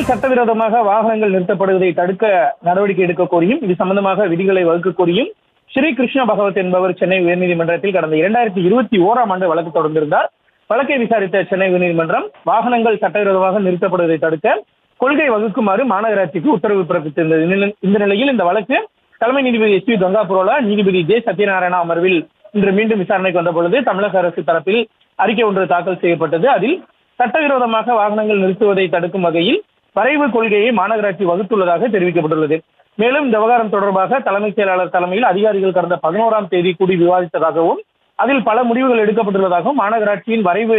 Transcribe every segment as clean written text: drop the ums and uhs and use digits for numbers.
சட்டவிரோதமாக வாகனங்கள் நிறுத்தப்படுவதை தடுக்க நடவடிக்கை எடுக்க கோரியும் இது சம்பந்தமாக விதிகளை வகுக்க கோரியும் ஸ்ரீ கிருஷ்ண பகவத் என்பவர் சென்னை உயர்நீதிமன்றத்தில் கடந்த 2021ஆம் ஆண்டு வழக்கு தொடர்ந்திருந்தார். வழக்கை விசாரித்த சென்னை உயர்நீதிமன்றம் வாகனங்கள் சட்டவிரோதமாக நிறுத்தப்படுவதை தடுக்க கொள்கை வகுக்குமாறு மாநகராட்சிக்கு உத்தரவு பிறப்பித்திருந்தது. இந்த நிலையில் இந்த வழக்கு தலைமை நீதிபதி எஸ் வி கங்காபுரோலா, நீதிபதி ஜே சத்யநாராயணா அமர்வில் இன்று மீண்டும் விசாரணைக்கு வந்த பொழுது தமிழக அரசு தரப்பில் அறிக்கை ஒன்று தாக்கல் செய்யப்பட்டது. அதில் சட்டவிரோதமாக வாகனங்கள் நிறுத்துவதை தடுக்கும் வகையில் வரைவு கொள்கையை மாநகராட்சி வகுத்துள்ளதாக தெரிவிக்கப்பட்டுள்ளது. மேலும் இந்த விவகாரம் தொடர்பாக தலைமைச் செயலாளர் தலைமையில் அதிகாரிகள் கடந்த 11ஆம் தேதி கூடி விவாதித்ததாகவும் அதில் பல முடிவுகள் எடுக்கப்பட்டுள்ளதாகவும் மாநகராட்சியின் வரைவு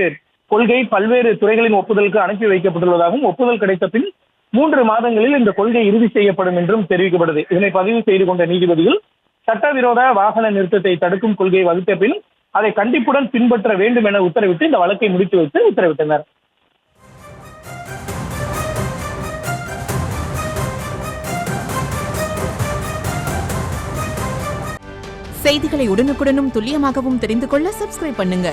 கொள்கை பல்வேறு துறைகளின் ஒப்புதலுக்கு அனுப்பி வைக்கப்பட்டுள்ளதாகவும் ஒப்புதல் கிடைத்த பின் 3 மாதங்களில் இந்த கொள்கை இறுதி செய்யப்படும் என்றும் தெரிவிக்கப்பட்டது. இதனை பதிவு செய்து கொண்ட நீதிபதிகள் சட்டவிரோத வாகன நிறுத்தத்தை தடுக்கும் கொள்கையை வகுத்த பின் அதை கண்டிப்புடன் பின்பற்ற வேண்டும் என உத்தரவிட்டு இந்த வழக்கை முடித்து வைத்து உத்தரவிட்டனர். செய்திகளை உடனுக்குடனும் துல்லியமாகவும் தெரிந்து கொள்ள சப்ஸ்கிரைப் பண்ணுங்க.